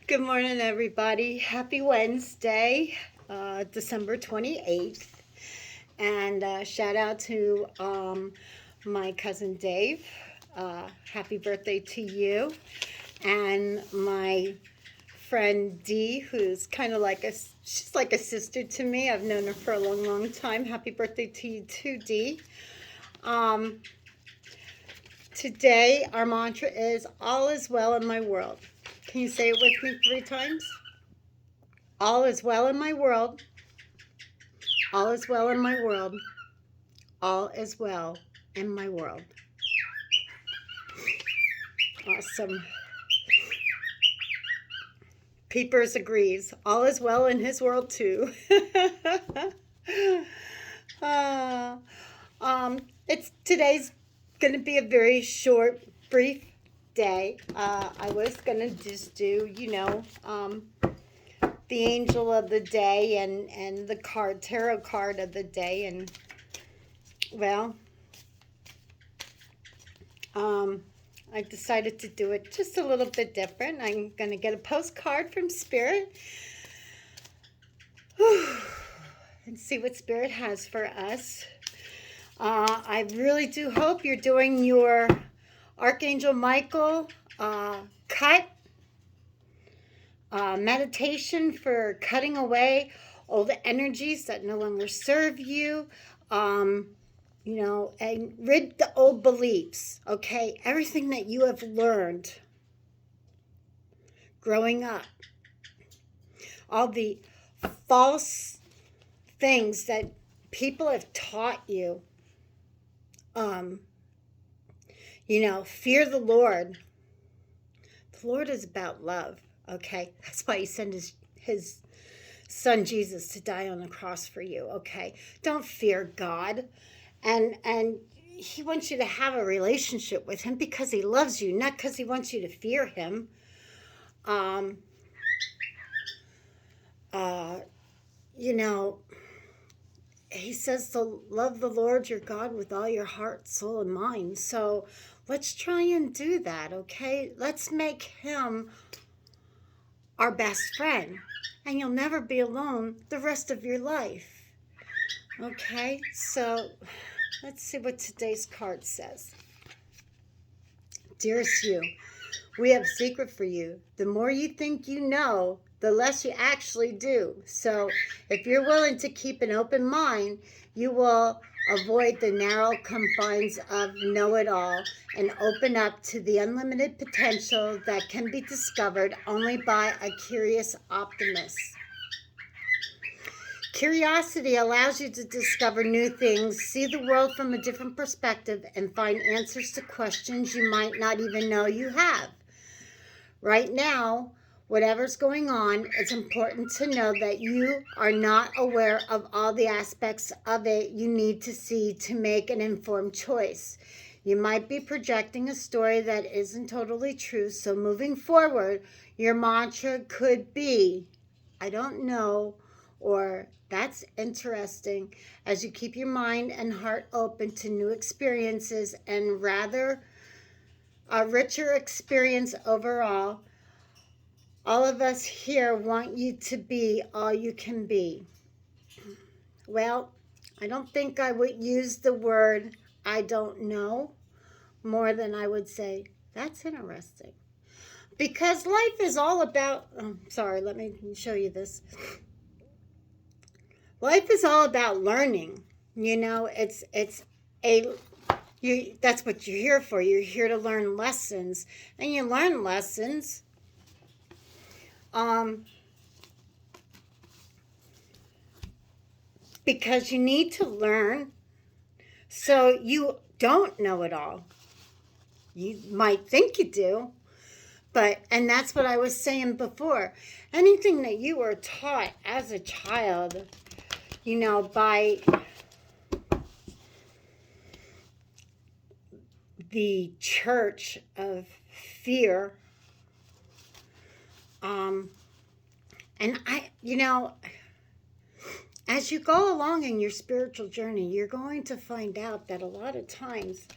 Good morning, everybody. Happy Wednesday, December 28th. And shout out to my cousin Dave. Happy birthday to you. And my friend Dee, who's kind of like she's like a sister to me. I've known her for a long, long time. Happy birthday to you too, Dee. Um, Today, our mantra is all is well in my world. Can you say it with me 3 times? All is well in my world. All is well in my world. All is well in my world. Awesome. Peepers agrees. All is well in his world too. uh, it's today's going to be a very short, brief day. I was going to just do, the angel of the day and the tarot card of the day, and well, I decided to do it just a little bit different. I'm going to get a postcard from Spirit and see what Spirit has for us. I really do hope you're doing your Archangel Michael cut meditation for cutting away all the energies that no longer serve you. And rid the old beliefs, okay? Everything that you have learned growing up, all the false things that people have taught you. Fear the Lord. The Lord is about love, okay? That's why he sent his son Jesus to die on the cross for you, okay? Don't fear God. And he wants you to have a relationship with him because he loves you, not because he wants you to fear him. Um, uh, you know, he says to love the Lord your God with all your heart, soul, and mind. So let's try and do that, okay? Let's make him our best friend, and you'll never be alone the rest of your life, okay? So let's see what today's card says. Dearest you, we have a secret for you. The more you think you know, the less you actually do. So if you're willing to keep an open mind, you will avoid the narrow confines of know-it-all and open up to the unlimited potential that can be discovered only by a curious optimist. Curiosity allows you to discover new things, see the world from a different perspective, and find answers to questions you might not even know you have. Right now, whatever's going on, it's important to know that you are not aware of all the aspects of it you need to see to make an informed choice. You might be projecting a story that isn't totally true, so moving forward, your mantra could be, I don't know, or that's interesting, as you keep your mind and heart open to new experiences and rather a richer experience overall. All of us here want you to be all you can be. Well, I don't think I would use the word I don't know more than I would say, that's interesting. Because life is all about, sorry, let me show you this. Life is all about learning. It's that's what you're here for. You're here to learn lessons, and you learn lessons because you need to learn, so you don't know it all. You might think you do, and that's what I was saying before. Anything that you were taught as a child, by the church of fear, and as you go along in your spiritual journey, you're going to find out that a lot of times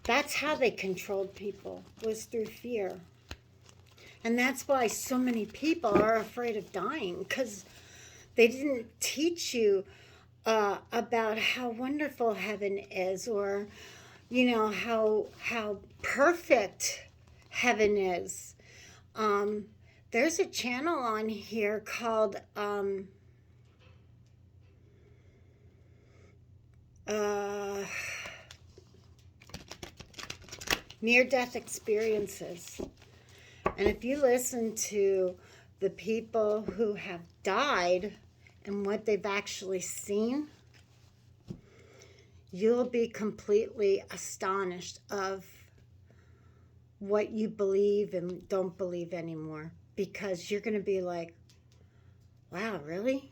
that's how they controlled people, was through fear. And that's why so many people are afraid of dying, because they didn't teach you about how wonderful heaven is, or how perfect heaven is. There's a channel on here called near-death experiences. And if you listen to the people who have died and what they've actually seen, you'll be completely astonished of what you believe and don't believe anymore, because you're going to be like, wow, really?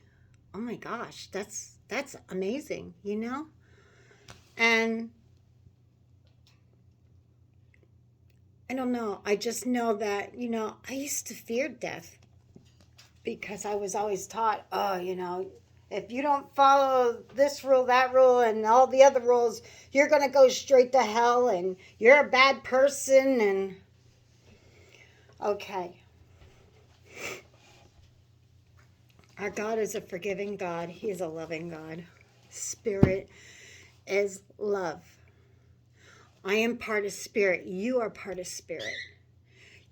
Oh my gosh, that's amazing, And I don't know. I just know that, I used to fear death, because I was always taught, if you don't follow this rule, that rule, and all the other rules, you're going to go straight to hell, and you're a bad person. And okay. Our God is a forgiving God. He is a loving God. Spirit is love. I am part of spirit. You are part of spirit.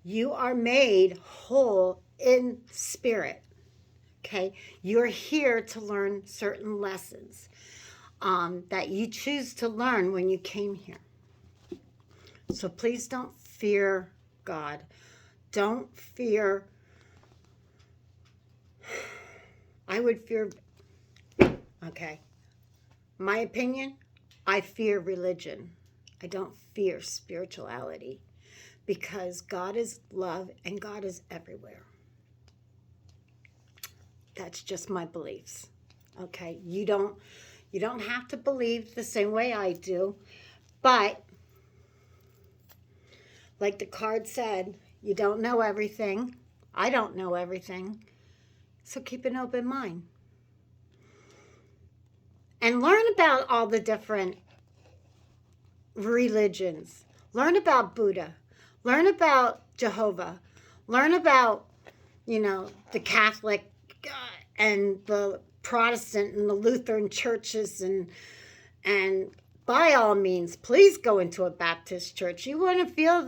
You are made whole in spirit. Okay? You're here to learn certain lessons that you choose to learn when you came here. So please don't fear God. Don't fear. I would fear. Okay. My opinion, I fear religion. I don't fear spirituality, because God is love and God is everywhere. That's just my beliefs. Okay, you don't have to believe the same way I do, but like the card said, you don't know everything. I don't know everything. So keep an open mind. And learn about all the different religions. Learn about Buddha. Learn about Jehovah. Learn about, the Catholic and the Protestant and the Lutheran churches, and by all means, please go into a Baptist church. You want to feel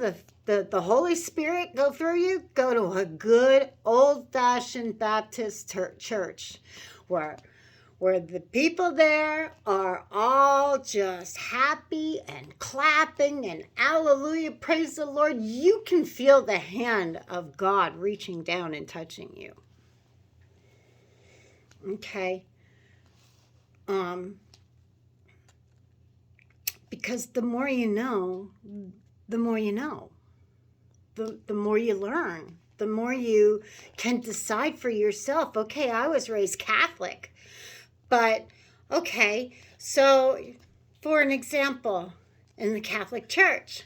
the Holy Spirit go through you? Go to a good old-fashioned Baptist church where the people there are all just happy and clapping and hallelujah, praise the Lord. You can feel the hand of God reaching down and touching you. Okay? Because the more you know, the more you know. The more you learn, the more you can decide for yourself. Okay, I was raised Catholic. But, okay, so for an example, in the Catholic Church,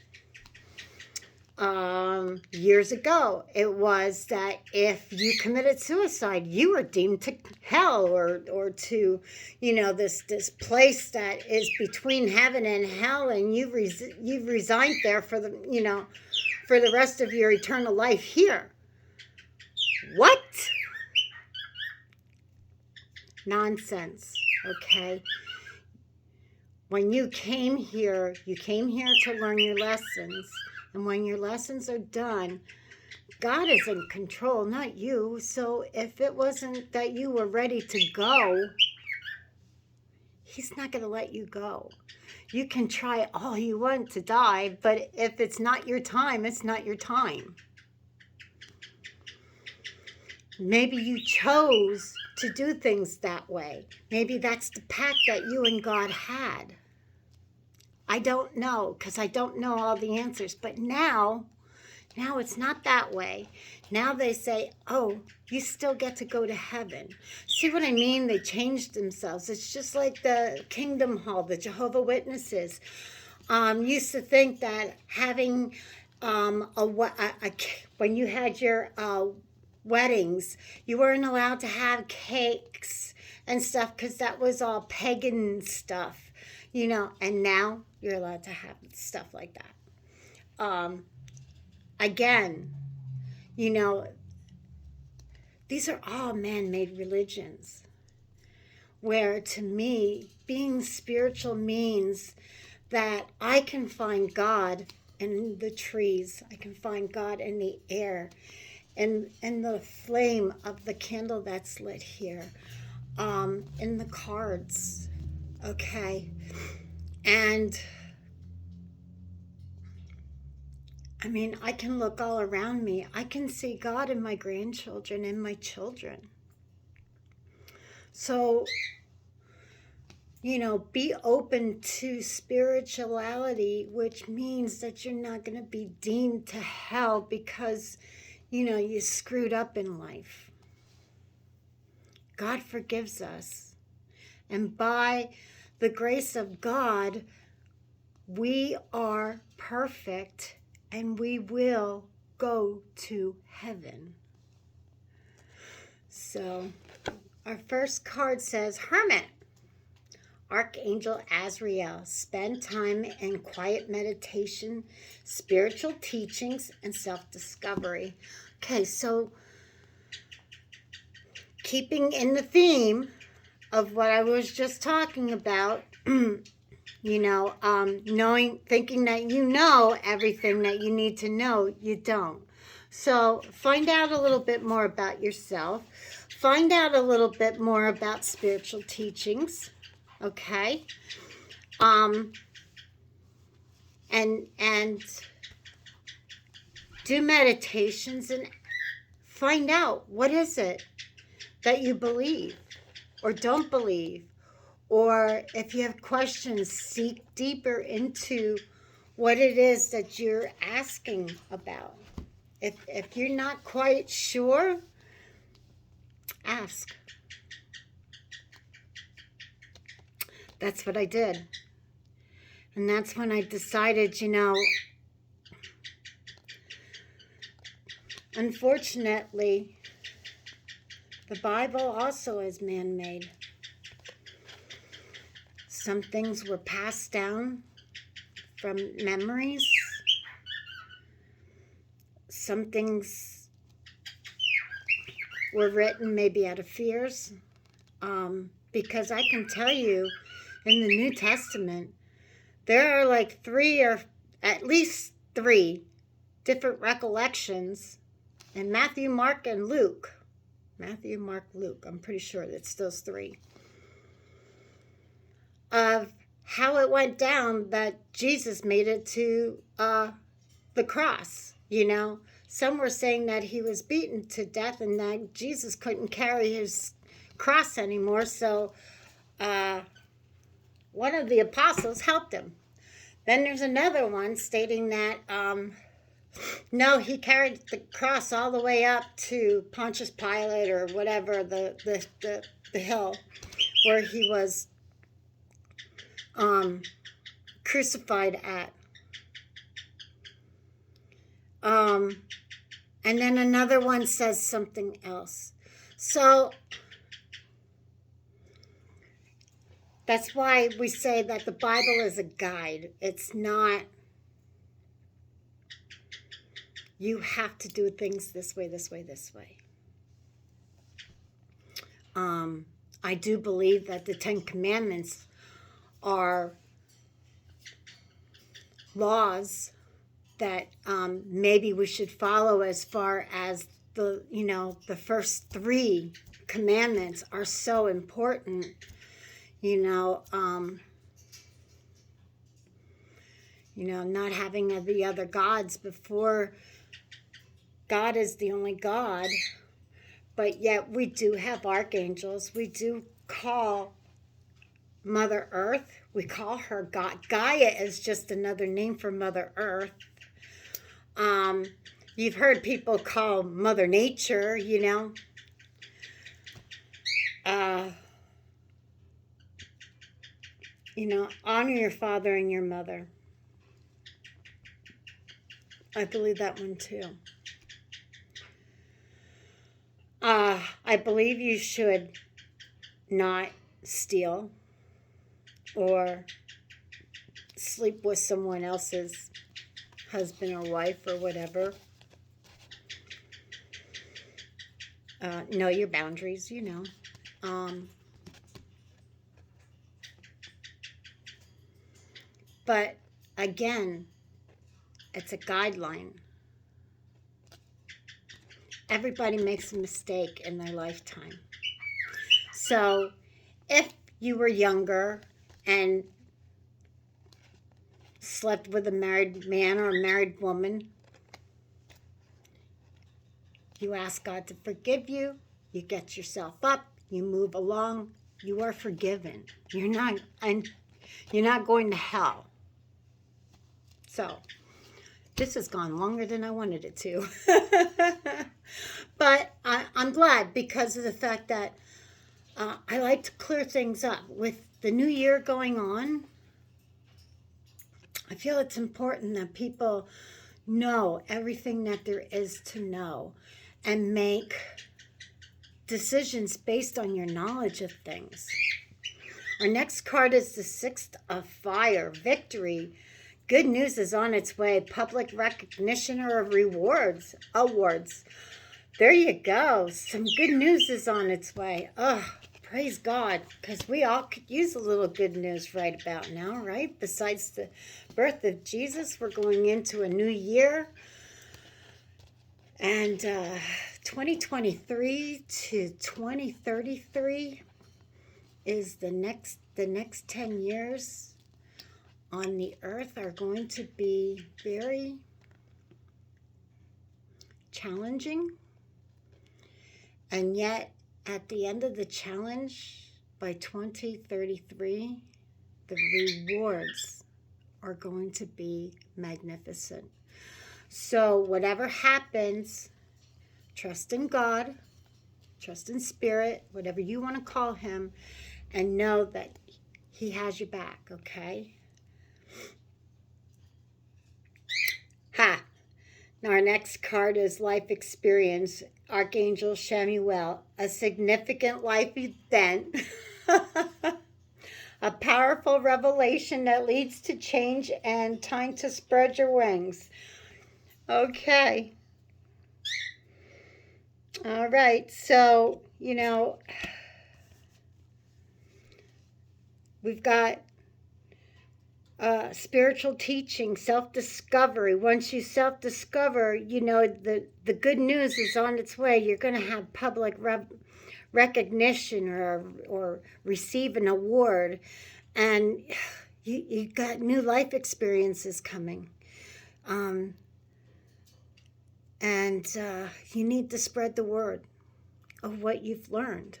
years ago, it was that if you committed suicide, you were deemed to hell, or to, this place that is between heaven and hell, and you've resigned there for the rest of your eternal life here. What? Nonsense, okay? When you came here to learn your lessons. And when your lessons are done, God is in control, not you. So if it wasn't that you were ready to go, He's not going to let you go. You can try all you want to die, but if it's not your time, it's not your time. Maybe you chose to do things that way. Maybe that's the pact that you and God had. I don't know, because I don't know all the answers. But now it's not that way. Now they say, oh, you still get to go to heaven. See what I mean? They changed themselves. It's just like the Kingdom Hall, the Jehovah's Witnesses. Used to think that having when you had your weddings, you weren't allowed to have cakes and stuff, because that was all pagan stuff, and now you're allowed to have stuff like that. Again, You know, these are all man-made religions, where to me, being spiritual means that I can find God in the trees. I can find God in the air, and the flame of the candle that's lit here, in the cards, okay? And I mean, I can look all around me. I can see God in my grandchildren and my children. So, you know, be open to spirituality, which means that you're not going to be deemed to hell because, you know, you screwed up in life. God forgives us. And by the grace of God, we are perfect and we will go to heaven. So, our first card says, Hermit. Archangel Azrael, spend time in quiet meditation, spiritual teachings, and self-discovery. Okay, so keeping in the theme of what I was just talking about, you know, thinking that you know everything that you need to know, you don't. So find out a little bit more about yourself. Find out a little bit more about spiritual teachings. Okay, and do meditations and find out what is it that you believe or don't believe, or if you have questions, seek deeper into what it is that you're asking about. If you're not quite sure, ask. That's what I did. And that's when I decided, you know, unfortunately, the Bible also is man-made. Some things were passed down from memories. Some things were written maybe out of fears. Because I can tell you, in the New Testament, there are like at least three different recollections in Matthew, Mark, and Luke. Matthew, Mark, Luke. I'm pretty sure it's those three. Of how it went down that Jesus made it to the cross, you know. Some were saying that he was beaten to death and that Jesus couldn't carry his cross anymore, so one of the apostles helped him. Then there's another one stating that no, he carried the cross all the way up to Pontius Pilate or whatever, the hill where he was crucified at. And then another one says something else. So that's why we say that the Bible is a guide. It's not, you have to do things this way, this way, this way. I do believe that the Ten Commandments are laws that maybe we should follow, as far as the, you know, the first three commandments are so important, you know, not having the other gods before God is the only God. But yet we do have archangels. We do call Mother Earth, we call her God. Gaia is just another name for Mother Earth. You've heard people call Mother Nature, you know. Honor your father and your mother. I believe that one too. I believe you should not steal or sleep with someone else's husband or wife or whatever. Know your boundaries, But again, it's a guideline. Everybody makes a mistake in their lifetime. So if you were younger and slept with a married man or a married woman, you ask God to forgive you, you get yourself up, you move along, you are forgiven. You're not going to hell. So this has gone longer than I wanted it to. But I'm glad because of the fact that I like to clear things up. With the new year going on, I feel it's important that people know everything that there is to know and make decisions based on your knowledge of things. Our next card is the Six of Fire, victory. Good news is on its way. Public recognition or awards. There you go. Some good news is on its way. Praise God, because we all could use a little good news right about now, right? Besides the birth of Jesus, we're going into a new year. And 2023 to 2033 is the next 10 years on the earth are going to be very challenging. And yet, at the end of the challenge, by 2033, the rewards are going to be magnificent. So whatever happens, trust in God, trust in Spirit, whatever you want to call him, and know that he has your back, okay? Now our next card is life experience. Archangel Chamuel, a significant life event, a powerful revelation that leads to change and time to spread your wings. Okay. All right. So, we've got spiritual teaching, self-discovery. Once you self-discover, the good news is on its way. You're going to have public recognition or receive an award. And you got new life experiences coming. And you need to spread the word of what you've learned.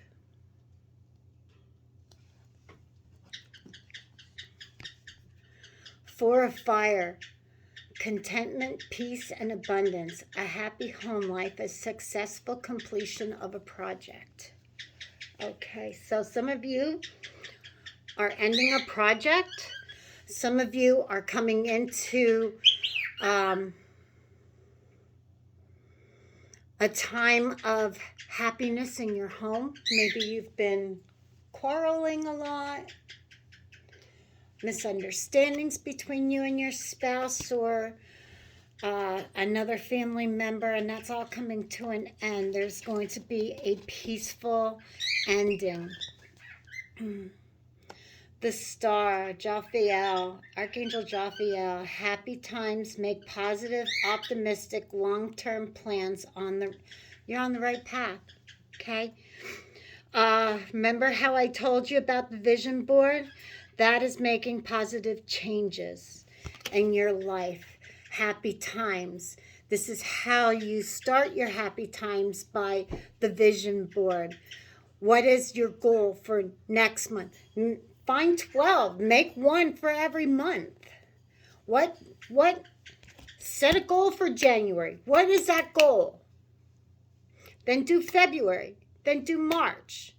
Four of Fire, contentment, peace, and abundance, a happy home life, a successful completion of a project. Okay, so some of you are ending a project. Some of you are coming into a time of happiness in your home. Maybe you've been quarreling a lot, misunderstandings between you and your spouse or another family member, and that's all coming to an end. There's going to be a peaceful ending. The Star, Jophiel, Archangel Jophiel, happy times, make positive, optimistic, long-term plans. You're on the right path, okay? Remember how I told you about the vision board? That is making positive changes in your life. Happy times. This is how you start your happy times, by the vision board. What is your goal for next month? Find 12. Make one for every month. What? Set a goal for January. What is that goal? Then do February. Then do March.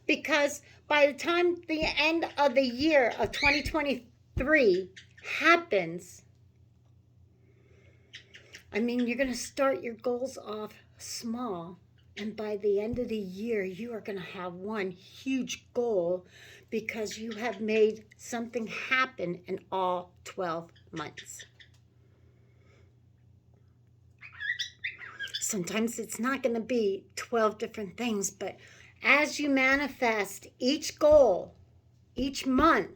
Because by the time the end of the year of 2023 happens, you're going to start your goals off small. And by the end of the year, you are going to have one huge goal because you have made something happen in all 12 months. Sometimes it's not going to be 12 different things, but as you manifest each goal, each month,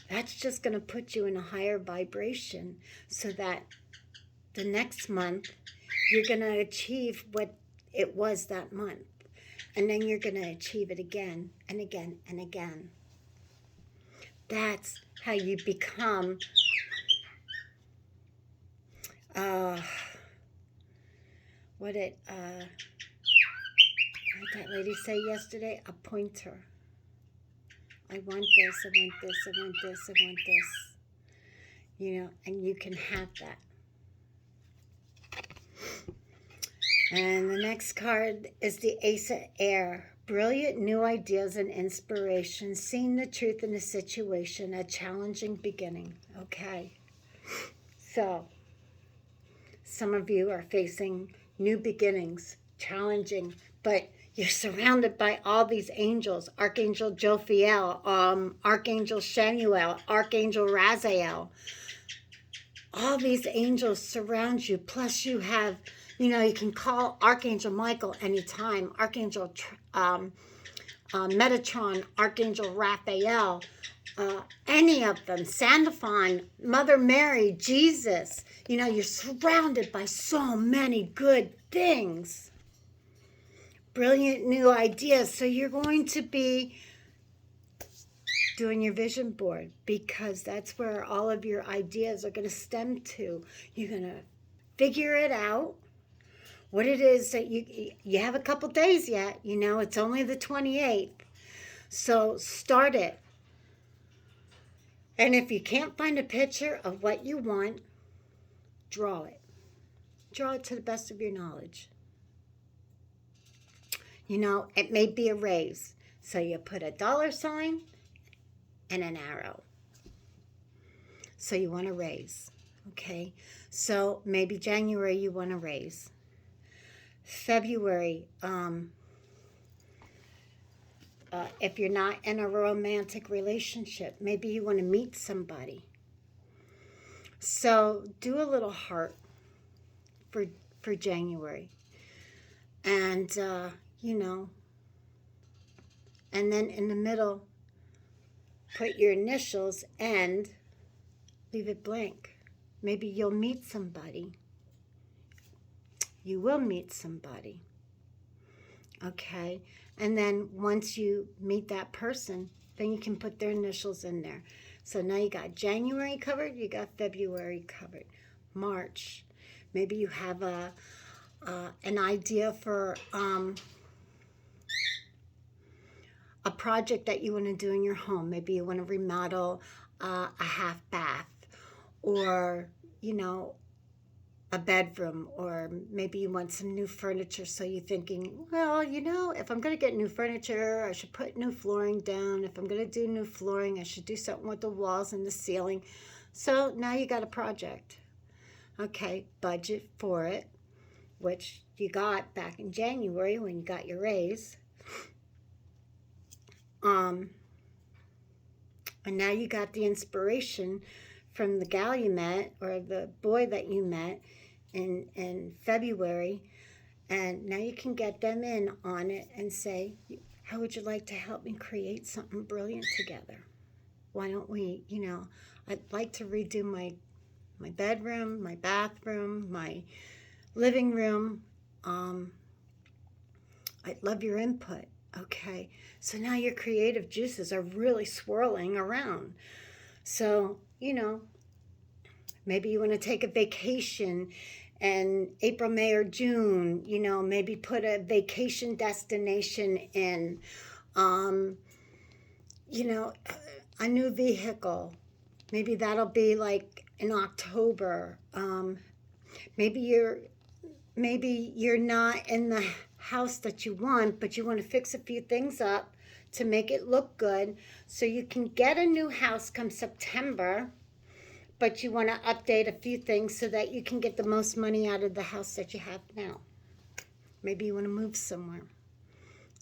that's just going to put you in a higher vibration so that the next month you're going to achieve what it was that month. And then you're going to achieve it again and again and again. That's how you become, what did that lady say yesterday? A pointer. I want this, I want this, I want this, I want this. You know, and you can have that. And the next card is the Ace of Air. Brilliant new ideas and inspiration. Seeing the truth in a situation. A challenging beginning. Okay. So, some of you are facing new beginnings. Challenging. But you're surrounded by all these angels. Archangel Jophiel. Archangel Shanuel. Archangel Raziel. All these angels surround you. Plus you have... You know, you can call Archangel Michael anytime, Archangel Metatron, Archangel Raphael, any of them, Sandalphon, Mother Mary, Jesus. You know, you're surrounded by so many good things. Brilliant new ideas. So you're going to be doing your vision board because that's where all of your ideas are going to stem to. You're going to figure it out. What it is that you have a couple days yet, you know, it's only the 28th. So start it. And if you can't find a picture of what you want, draw it. Draw it to the best of your knowledge. You know, it may be a raise. So you put a $sign and an arrow. So you want to raise, okay? So maybe January you want to raise. February, if you're not in a romantic relationship, maybe you want to meet somebody. So do a little heart for January. And, you know, and then in the middle, put your initials and leave it blank. Maybe you'll meet somebody. You will meet somebody, okay? And then once you meet that person, then you can put their initials in there. So now you got January covered, you got February covered. March, maybe you have an idea for a project that you want to do in your home. Maybe you want to remodel a half bath or, you know, a bedroom, or maybe you want some new furniture, so you're thinking, well, you know, if I'm going to get new furniture, I should put new flooring down. If I'm going to do new flooring, I should do something with the walls and the ceiling. So now you got a project. Okay, budget for it, which you got back in January when you got your raise. And now you got the inspiration from the gal you met, or the boy that you met in February, and now you can get them in on it and say, how would you like to help me create something brilliant together? Why don't we, you know, I'd like to redo my bedroom, my bathroom, my living room. I'd love your input. Okay, so now your creative juices are really swirling around. So, you know, maybe you want to take a vacation in April, May, or June. You know, maybe put a vacation destination in, you know, a new vehicle. Maybe that'll be like in October. Maybe you're not in the house that you want, but you want to fix a few things up to make it look good, so you can get a new house come September, but you want to update a few things so that you can get the most money out of the house that you have now. Maybe you want to move somewhere,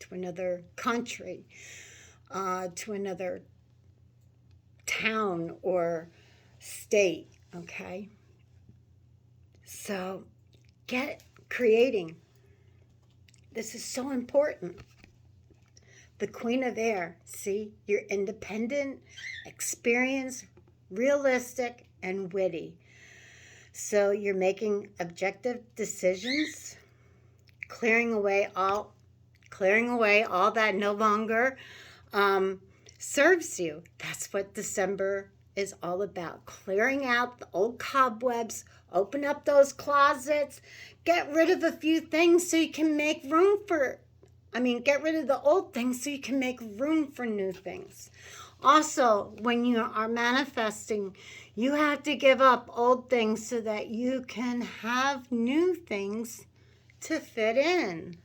to another country, to another town or state, okay? So get creating. This is so important. The Queen of Air. See, you're independent, experienced, realistic, and witty. So you're making objective decisions, clearing away all that no longer serves you. That's what December is all about. Clearing out the old cobwebs, open up those closets, get rid of a few things so you can make room for, get rid of the old things so you can make room for new things. Also, when you are manifesting, you have to give up old things so that you can have new things to fit in.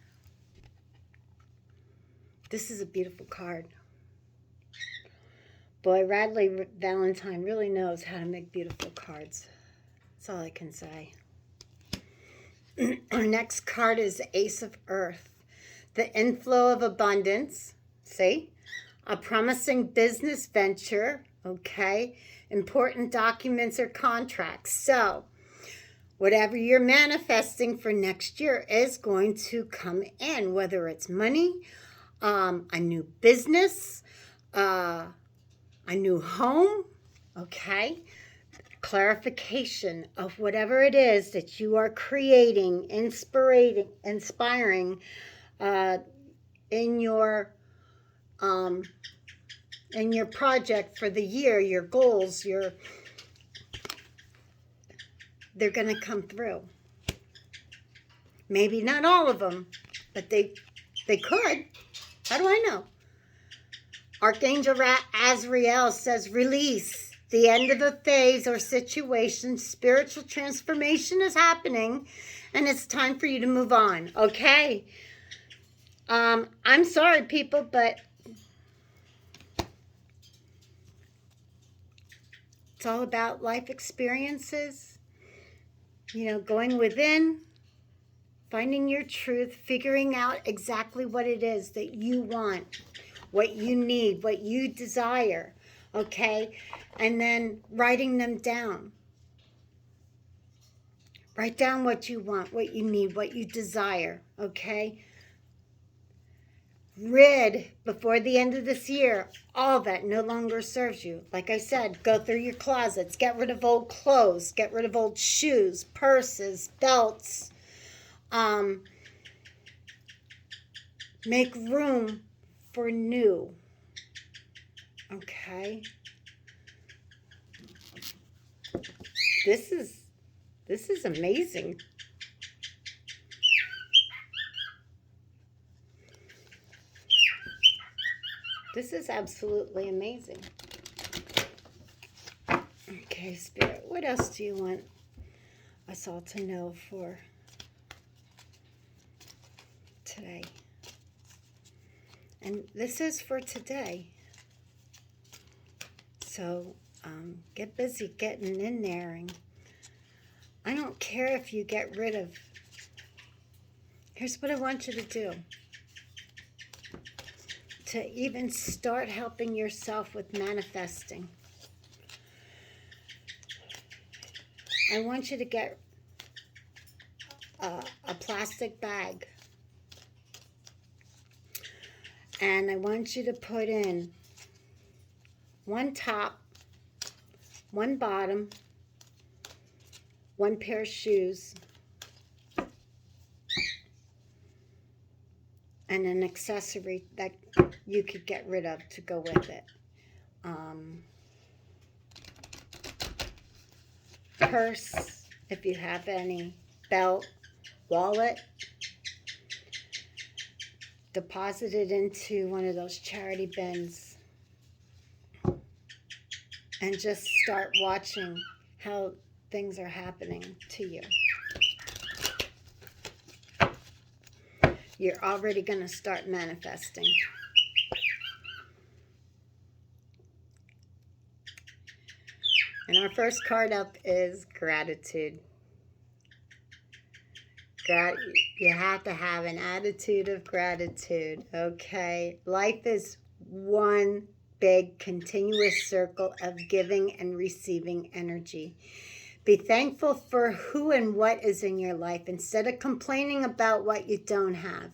This is a beautiful card. Boy, Radleigh Valentine really knows how to make beautiful cards. That's all I can say. Our next card is Ace of Earth. The inflow of abundance. See? A promising business venture. Okay? Important documents or contracts. So, whatever you're manifesting for next year is going to come in, whether it's money, a new business, a new home, okay? Clarification of whatever it is that you are creating, inspiring in your project for the year, your goals, they're going to come through. Maybe not all of them, but they could. How do I know? Archangel Azrael says, release. The end of a phase or situation. Spiritual transformation is happening, and it's time for you to move on. Okay? I'm sorry, people, but it's all about life experiences. Going within, finding your truth, figuring out exactly what it is that you want, what you need, what you desire, okay? And then writing them down. Write down what you want, what you need, what you desire, okay? Rid, before the end of this year, all that no longer serves you. Like I said, go through your closets, get rid of old clothes, get rid of old shoes, purses, belts. Make room for new. Okay? This is amazing. This is absolutely amazing. Okay, Spirit, what else do you want us all to know for today? And this is for today. So get busy getting in there. And I don't care if you get rid of. Here's what I want you to do. To even start helping yourself with manifesting. I want you to get a plastic bag. And I want you to put in one top, one bottom, one pair of shoes, and an accessory that you could get rid of to go with it. Purse, if you have any, belt, wallet. Deposit it into one of those charity bins. And just start watching how things are happening to you. You're already going to start manifesting. And our first card up is gratitude. You have to have an attitude of gratitude, okay? Life is one big continuous circle of giving and receiving energy. Be thankful for who and what is in your life instead of complaining about what you don't have.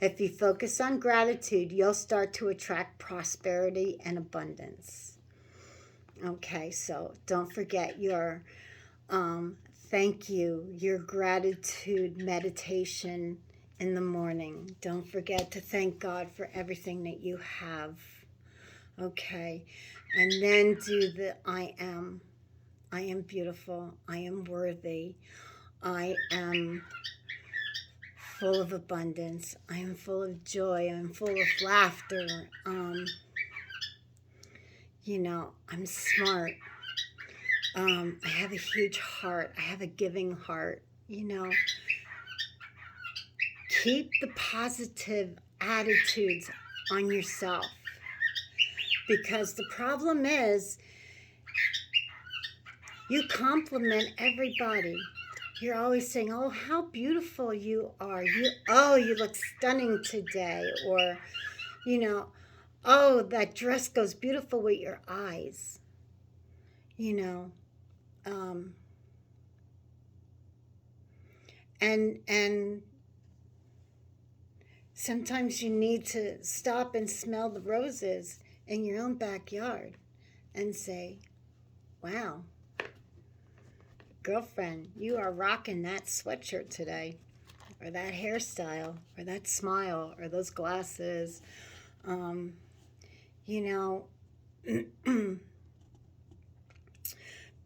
If you focus on gratitude, you'll start to attract prosperity and abundance. Okay, so don't forget your thank you, your gratitude meditation in the morning. Don't forget to thank God for everything that you have. Okay, and then do the I am. I am beautiful. I am worthy. I am full of abundance. I am full of joy. I'm full of laughter. I'm smart. I have a huge heart. I have a giving heart. Keep the positive attitudes on yourself. Because the problem is, you compliment everybody. You're always saying, oh, how beautiful you are. You look stunning today. Or, oh, that dress goes beautiful with your eyes. And sometimes you need to stop and smell the roses in your own backyard and say, wow, girlfriend, you are rocking that sweatshirt today, or that hairstyle, or that smile, or those glasses.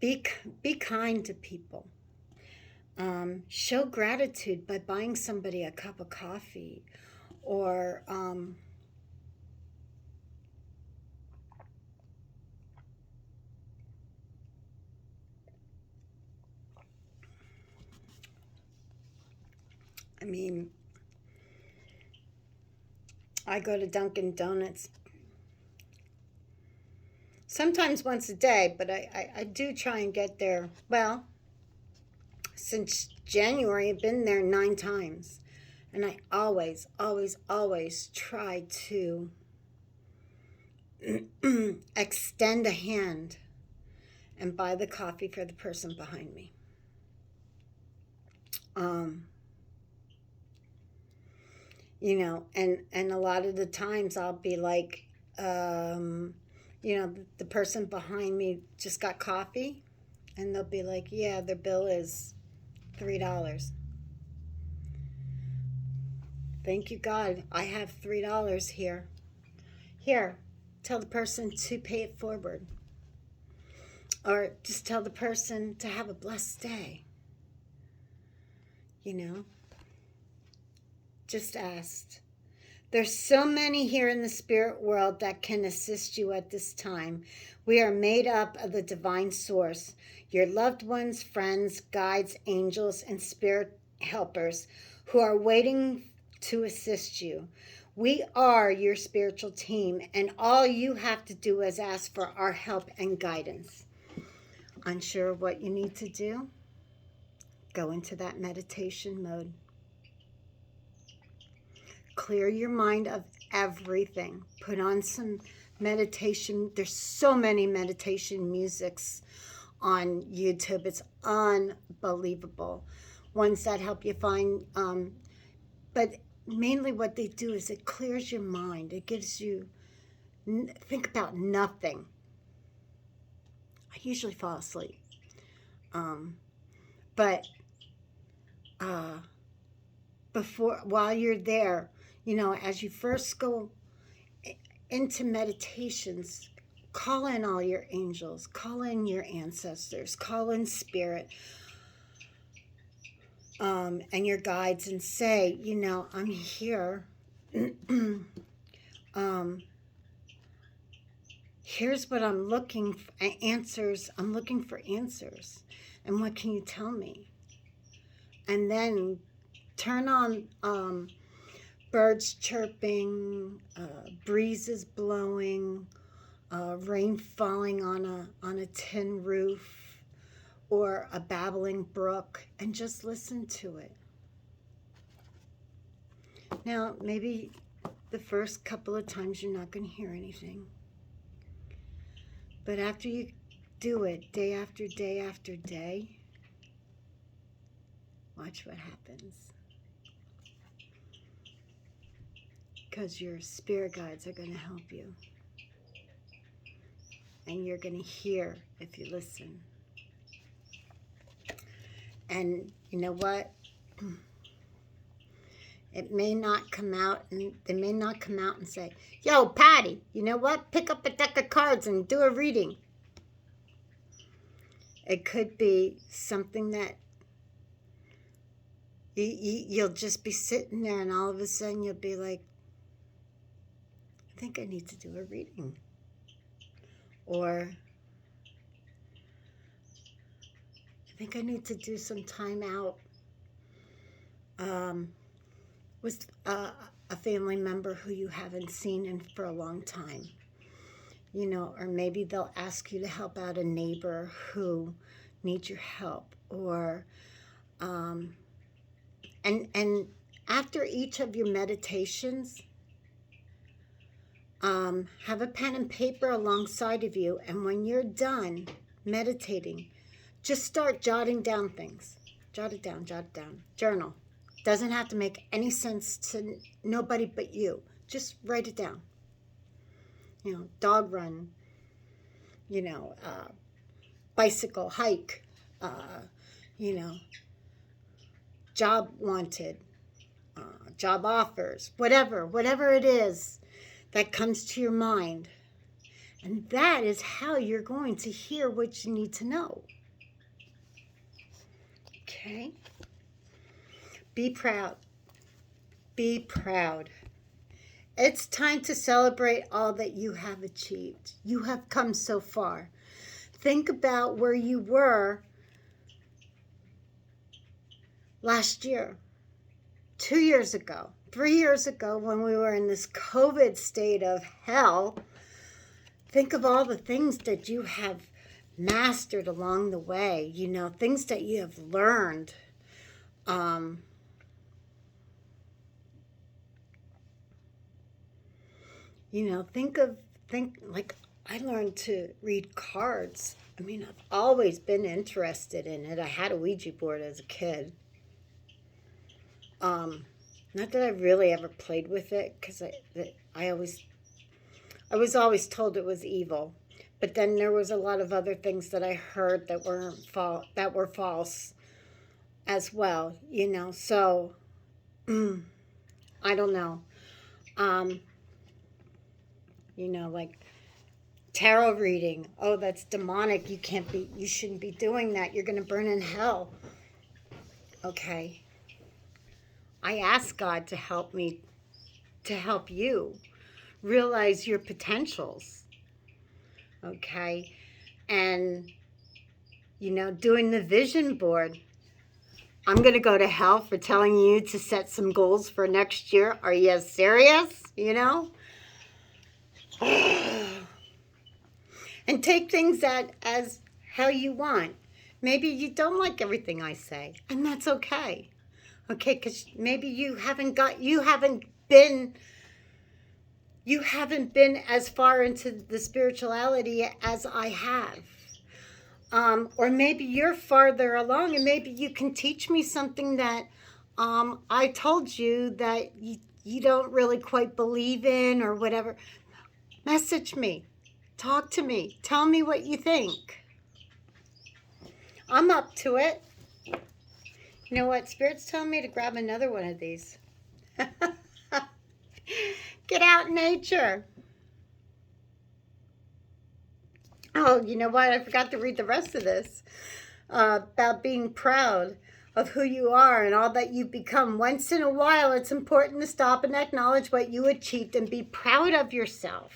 Be kind to people. Show gratitude by buying somebody a cup of coffee, or I go to Dunkin' Donuts sometimes once a day, but I do try and get there. Well, since January, I've been there 9 times. And I always, always, always try to extend a hand and buy the coffee for the person behind me. And a lot of the times I'll be like, the person behind me just got coffee, and they'll be like, yeah, their bill is $3. Thank you, God. I have $3 here. Here, tell the person to pay it forward. Or just tell the person to have a blessed day. Just ask. There's so many here in the spirit world that can assist you at this time. We are made up of the divine source, your loved ones, friends, guides, angels, and spirit helpers who are waiting to assist you. We are your spiritual team, and all you have to do is ask for our help and guidance. Unsure of what you need to do? Go into that meditation mode. Clear your mind of everything. Put on some meditation. There's so many meditation musics on YouTube. It's unbelievable. Ones that help you find, but mainly what they do is it clears your mind. It gives you, think about nothing. I usually fall asleep. But while you're there, as you first go into meditations, call in all your angels, call in your ancestors, call in spirit, and your guides, and say, I'm here. Here's what I'm looking for, answers. I'm looking for answers. And what can you tell me? And then turn on birds chirping, breezes blowing, rain falling on a tin roof, or a babbling brook, and just listen to it. Now, maybe the first couple of times you're not going to hear anything. But after you do it day after day after day, Watch what happens. Because your spirit guides are going to help you. And you're going to hear if you listen. And you know what? It may not come out, and they may not come out and say, yo, Patty, you know what? Pick up a deck of cards and do a reading. It could be something that you'll just be sitting there, and all of a sudden you'll be like, I think I need to do a reading. Or I think I need to do some time out with a family member who you haven't seen for a long time. You know, or maybe they'll ask you to help out a neighbor who needs your help. Or, and after each of your meditations, have a pen and paper alongside of you, and when you're done meditating, just start jotting down things. Jot it down, journal. Doesn't have to make any sense to nobody but you. Just write it down. You know, dog run, you know, bicycle, hike, you know, job wanted, job offers, whatever it is that comes to your mind. And that is how you're going to hear what you need to know. Okay? Be proud. Be proud. It's time to celebrate all that you have achieved. You have come so far. Think about where you were last year, 2 years ago, 3 years ago, when we were in this COVID state of hell. Think of all the things that you have mastered along the way, you know, things that you have learned. You know, think like I learned to read cards. I mean, I've always been interested in it. I had a Ouija board as a kid. Not that I really ever played with it, because I was always told it was evil. But then there was a lot of other things that I heard that were false as well, you know. So I don't know. You know, like tarot reading. Oh, that's demonic. You shouldn't be doing that. You're going to burn in hell. Okay. I ask God to help me, to help you realize your potentials. Okay. And, you know, doing the vision board. I'm going to go to hell for telling you to set some goals for next year. Are you serious? You know? And take things as how you want. Maybe you don't like everything I say, and that's okay. Okay, because maybe you haven't been as far into the spirituality as I have. Or maybe you're farther along, and maybe you can teach me something that I told you that you don't really quite believe in, or whatever. Message me. Talk to me. Tell me what you think. I'm up to it. You know what? Spirit's telling me to grab another one of these. Get out in nature. Oh, you know what? I forgot to read the rest of this. About being proud of who you are and all that you've become. Once in a while, it's important to stop and acknowledge what you achieved and be proud of yourself.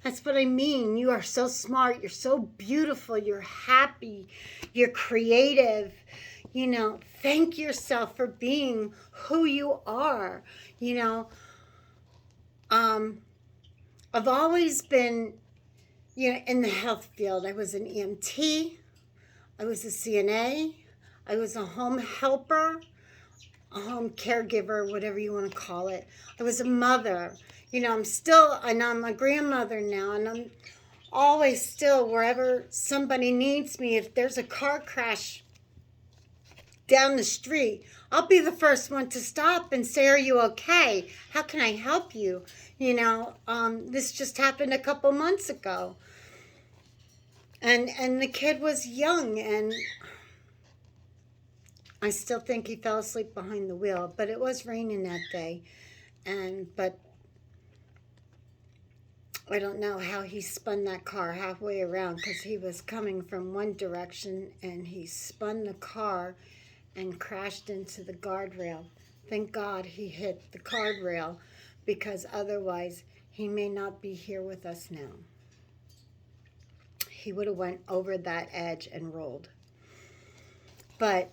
That's what I mean. You are so smart. You're so beautiful. You're happy. You're creative. You know, thank yourself for being who you are. You know, I've always been, you know, in the health field. I was an EMT. I was a CNA. I was a home helper, a home caregiver, whatever you want to call it. I was a mother. You know, I'm a grandmother now, and I'm always still wherever somebody needs me. If there's a car crash down the street, I'll be the first one to stop and say, "Are you okay? How can I help you?" This just happened a couple months ago. And the kid was young, and I still think he fell asleep behind the wheel, but it was raining that day. But I don't know how he spun that car halfway around, because he was coming from one direction and he spun the car and crashed into the guardrail. Thank God he hit the guardrail, because otherwise he may not be here with us now. He would have went over that edge and rolled. But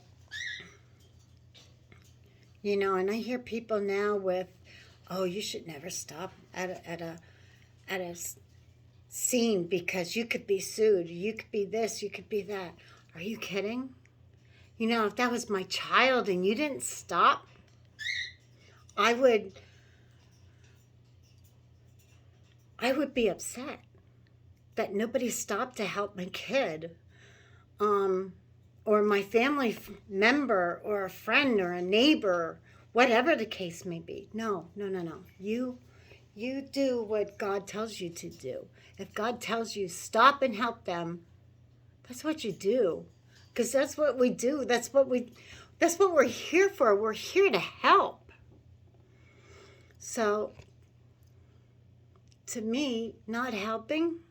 and I hear people now with, "Oh, you should never stop at a scene because you could be sued. You could be this, you could be that." Are you kidding? If that was my child and you didn't stop, I would be upset that nobody stopped to help my kid, or my family member, or a friend, or a neighbor, whatever the case may be. No. You do what God tells you to do. If God tells you stop and help them, that's what you do, because that's what we do. That's what we're here for. We're here to help. So, to me, not helping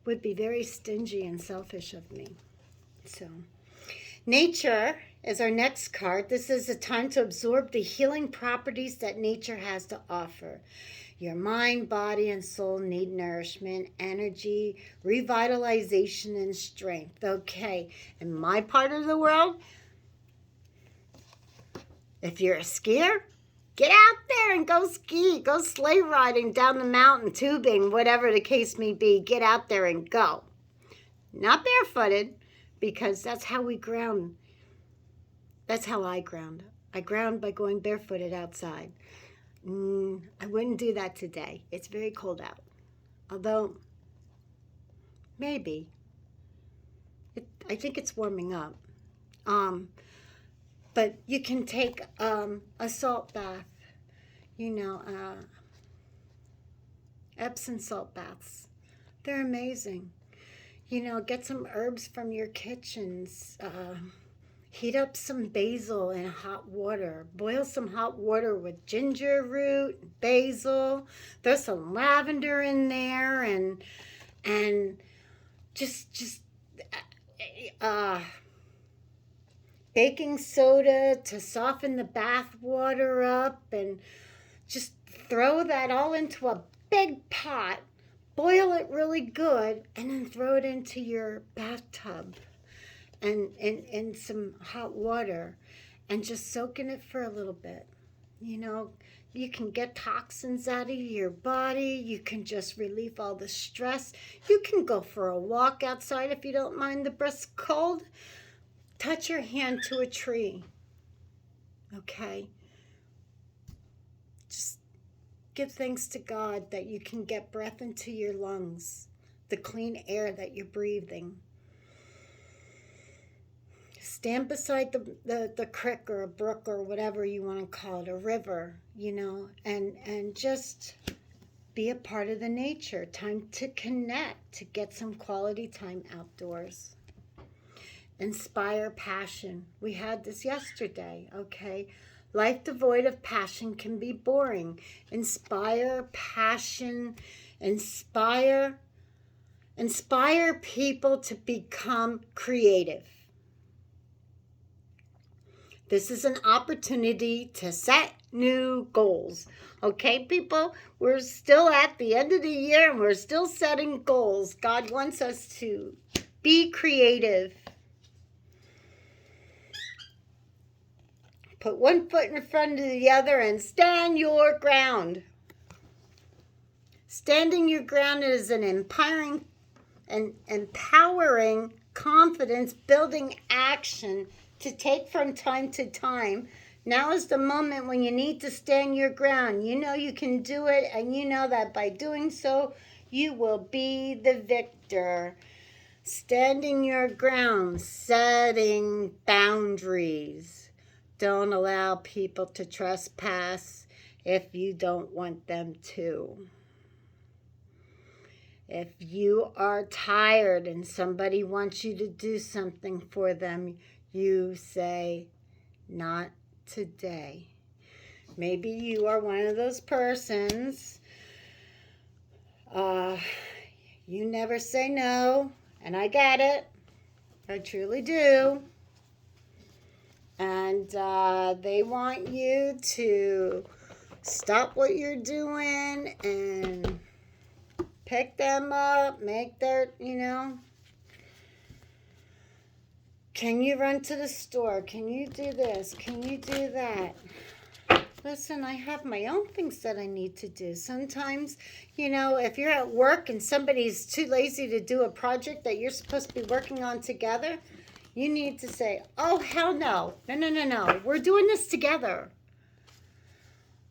would be very stingy and selfish of me. So, nature is our next card. This is a time to absorb the healing properties that nature has to offer. Your mind, body, and soul need nourishment, energy, revitalization, and strength. Okay, in my part of the world, if you're a skier, get out there and go ski, go sleigh riding down the mountain, tubing, whatever the case may be. Get out there and go. Not barefooted, because that's how we ground. That's how I ground. I ground by going barefooted outside. I wouldn't do that today. It's very cold out. Although, maybe. I think it's warming up. But you can take a salt bath. Epsom salt baths. They're amazing. Get some herbs from your kitchens. Heat up some basil in hot water. Boil some hot water with ginger root, basil. Throw some lavender in there, and just baking soda to soften the bath water up, and just throw that all into a big pot. Boil it really good, and then throw it into your bathtub. And some hot water, and just soak in it for a little bit. You can get toxins out of your body. You can just relieve all the stress. You can go for a walk outside if you don't mind the brisk cold. Touch your hand to a tree. Okay? Just give thanks to God that you can get breath into your lungs, the clean air that you're breathing. Stand beside the creek or a brook or whatever you want to call it, a river, and just be a part of the nature. Time to connect, to get some quality time outdoors. Inspire passion. We had this yesterday, okay? Life devoid of passion can be boring. Inspire passion. Inspire people to become creative. This is an opportunity to set new goals. Okay, people? We're still at the end of the year and we're still setting goals. God wants us to be creative. Put one foot in front of the other and stand your ground. Standing your ground is an empowering confidence building action to take from time to time. Now is the moment when you need to stand your ground. You know you can do it, and you know that by doing so, you will be the victor. Standing your ground, setting boundaries. Don't allow people to trespass if you don't want them to. If you are tired and somebody wants you to do something for them, you say, not today. Maybe you are one of those persons. You never say no, and I get it. I truly do. And they want you to stop what you're doing and pick them up, make their, can you run to the store? Can you do this? Can you do that? Listen, I have my own things that I need to do. Sometimes, if you're at work and somebody's too lazy to do a project that you're supposed to be working on together, you need to say, oh, hell no. No. We're doing this together.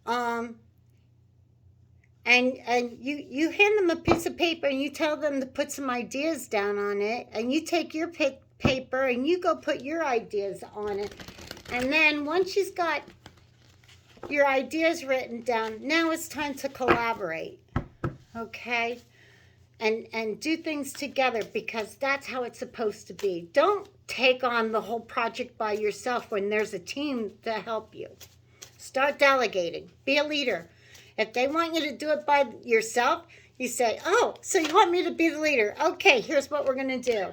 And you hand them a piece of paper and you tell them to put some ideas down on it, and you take your paper and you go put your ideas on it. And then once you've got your ideas written down, now it's time to collaborate, okay? And do things together, because that's how it's supposed to be. Don't take on the whole project by yourself when there's a team to help you. Start delegating. Be a leader. If they want you to do it by yourself, you say, oh, so you want me to be the leader? Okay, here's what we're going to do.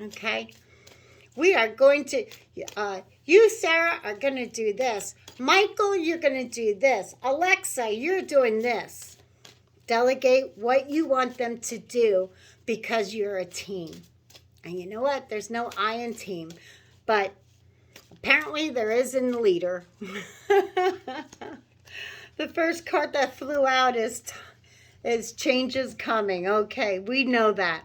Okay? We are going to, you, Sarah, are going to do this. Michael, you're going to do this. Alexa, you're doing this. Delegate what you want them to do, because you're a team. And you know what? There's no I in team. But apparently there is in the leader. The first card that flew out is change is coming. Okay, we know that.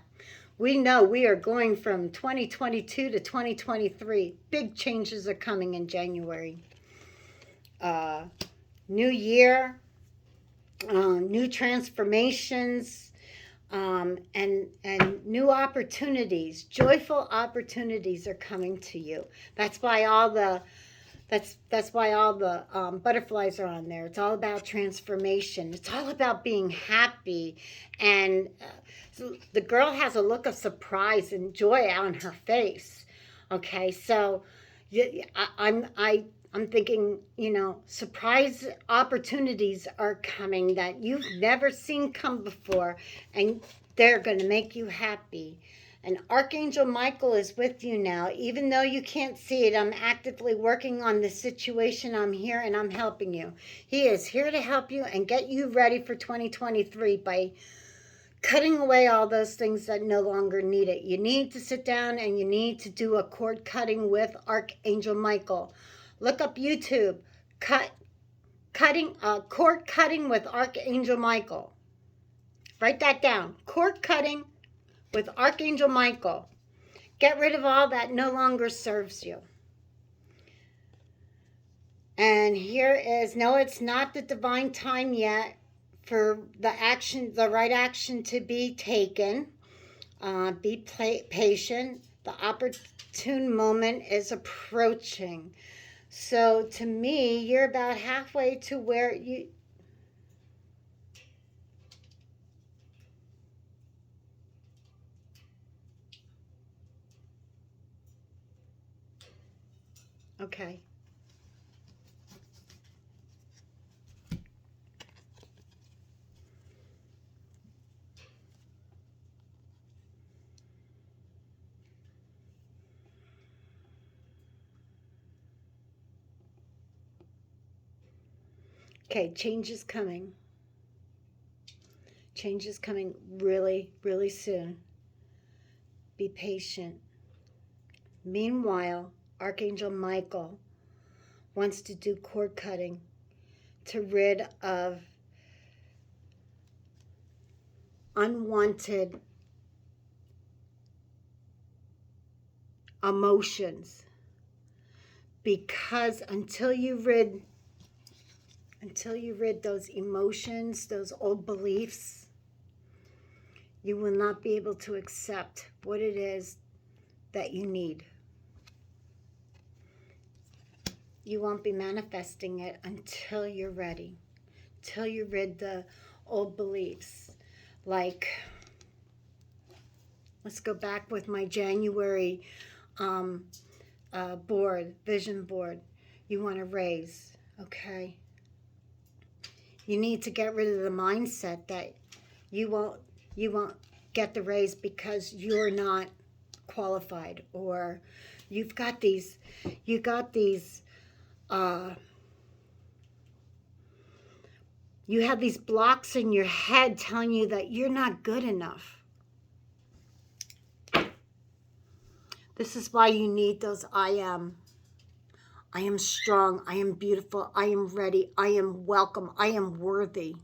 We know we are going from 2022 to 2023. Big changes are coming in January. New year, new transformations, and new opportunities. Joyful opportunities are coming to you. That's why all the butterflies are on there. It's all about transformation. It's all about being happy. And the girl has a look of surprise and joy on her face. Okay, so I'm thinking, surprise opportunities are coming that you've never seen come before, and they're going to make you happy. And Archangel Michael is with you now. Even though you can't see it, I'm actively working on the situation. I'm here and I'm helping you. He is here to help you and get you ready for 2023 by cutting away all those things that no longer need it. You need to sit down and you need to do a cord cutting with Archangel Michael. Look up YouTube, cord cutting with Archangel Michael. Write that down, cord cutting with Archangel Michael. Get rid of all that no longer serves you. And here is, no, it's not the divine time yet for the right action to be taken. Be patient. The opportune moment is approaching. So to me, you're about halfway to where you... Okay. Okay, change is coming. Change is coming really, really soon. Be patient. Meanwhile, Archangel Michael wants to do cord cutting to rid of unwanted emotions. Because until you rid those emotions, those old beliefs, You will not be able to accept what it is that you need. You won't be manifesting it until you're ready, till you rid the old beliefs. Like, let's go back with my January vision board. You want to raise, okay? You need to get rid of the mindset that you won't get the raise because you're not qualified, or you got these you have these blocks in your head telling you that you're not good enough. This is why you need those I am strong, I am beautiful, I am ready, I am welcome, I am worthy.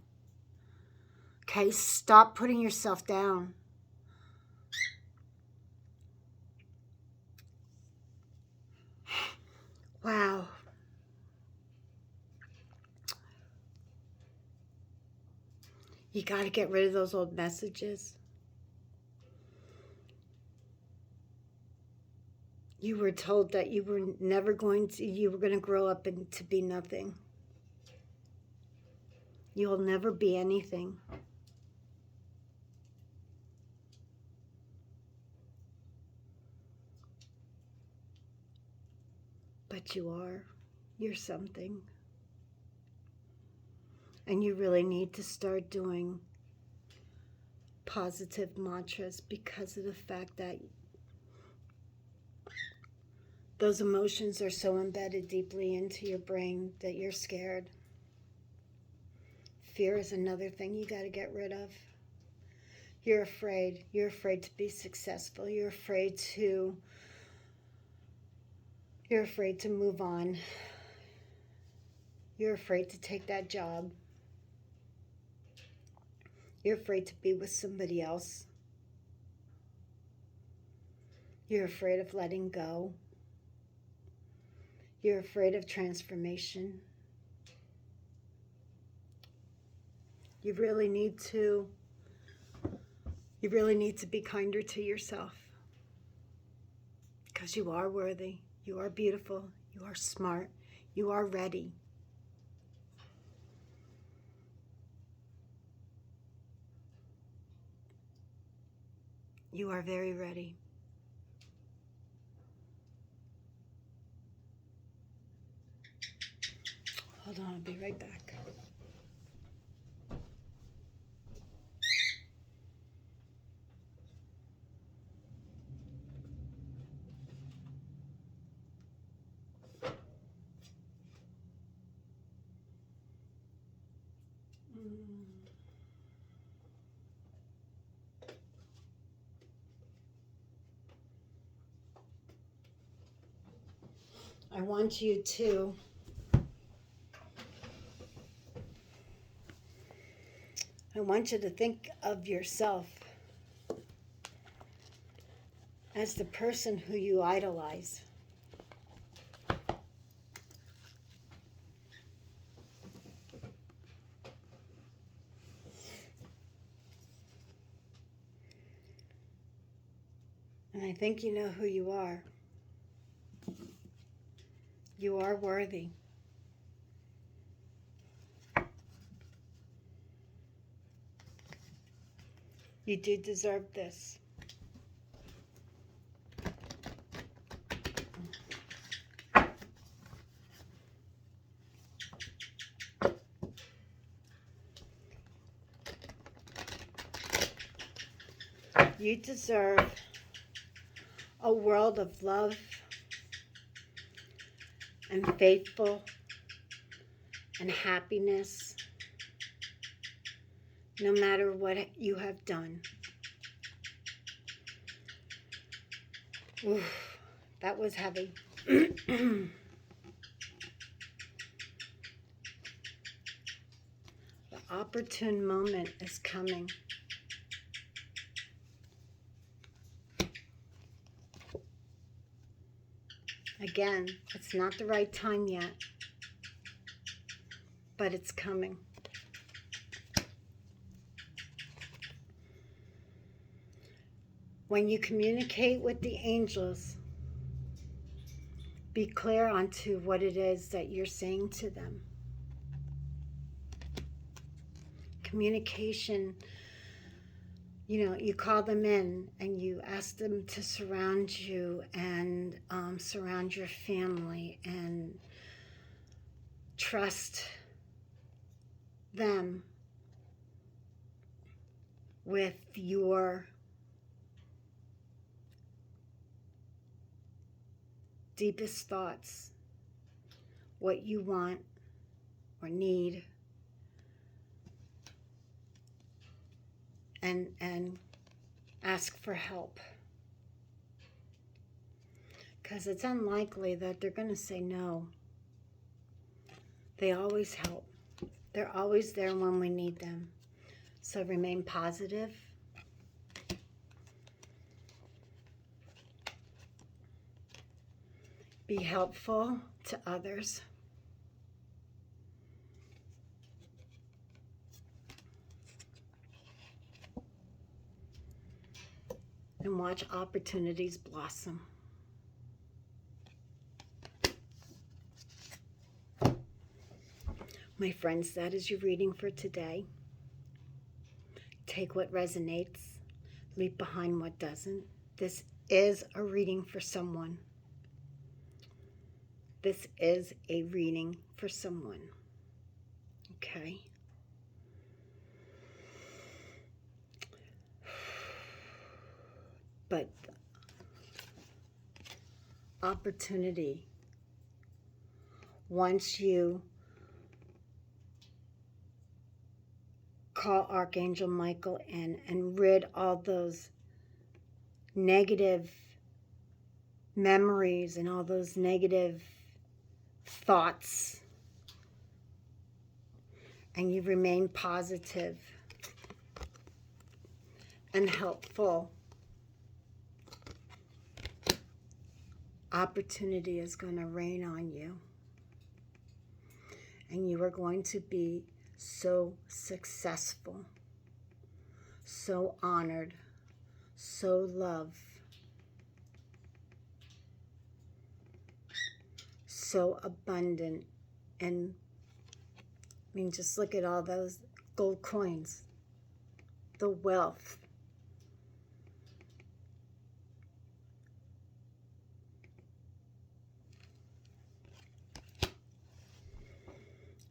Okay, stop putting yourself down. Wow. You got to get rid of those old messages. You were told that you were going to grow up and to be nothing. You'll never be anything. But you are. You're something. And you really need to start doing positive mantras because of the fact that those emotions are so embedded deeply into your brain that you're scared. Fear is another thing you got to get rid of. You're afraid. You're afraid to be successful. You're afraid to move on. You're afraid to take that job. You're afraid to be with somebody else. You're afraid of letting go. You're afraid of transformation. You really need to be kinder to yourself, because you are worthy, you are beautiful, you are smart, you are ready. You are very ready. Hold on, I'll be right back. I want you to think of yourself as the person who you idolize. And I think you know who you are. You are worthy. You do deserve this. You deserve a world of love and faithful and happiness, no matter what you have done. Oof, that was heavy. The opportune moment is coming. Again, it's not the right time yet, but it's coming. When you communicate with the angels, be clear onto what it is that you're saying to them. Communication, you call them in and you ask them to surround you and surround your family and trust them with your deepest thoughts, what you want or need, and ask for help. Because it's unlikely that they're going to say no. They always help. They're always there when we need them. So remain positive. Be helpful to others. And watch opportunities blossom. My friends, that is your reading for today. Take what resonates, leave behind what doesn't. This is a reading for someone. This is a reading for someone. Okay? But opportunity, once you call Archangel Michael in and rid all those negative memories and all those negative thoughts, and you remain positive and helpful, opportunity is going to rain on you, and you are going to be so successful, so honored, so loved, so abundant. And just look at all those gold coins, the wealth.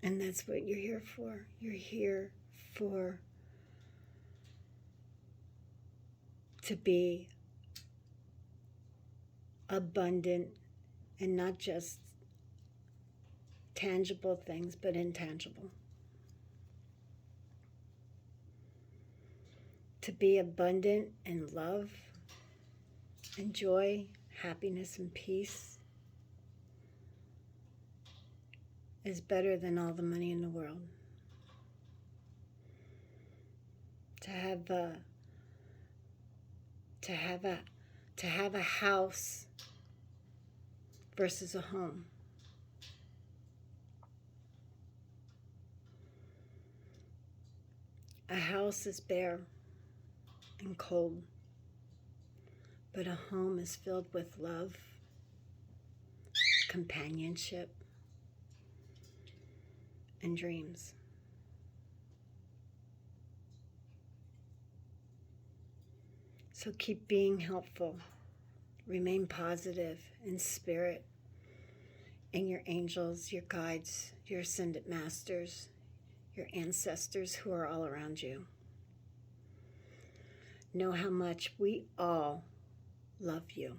And that's what you're here for. You're here to be abundant, and not just tangible things, but intangible. To be abundant in love and joy, happiness and peace is better than all the money in the world. To have a house versus a home. A house is bare and cold, but a home is filled with love, companionship, and dreams. So keep being helpful. Remain positive in spirit, and your angels, your guides, your ascended masters, your ancestors who are all around you. Know how much we all love you.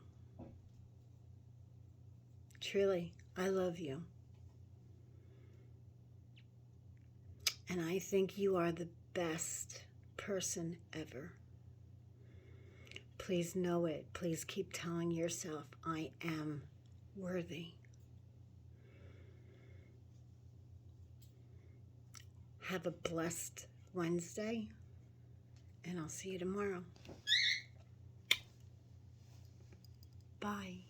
Truly, I love you. And I think you are the best person ever. Please know it. Please keep telling yourself, I am worthy. Have a blessed Wednesday, and I'll see you tomorrow. Bye.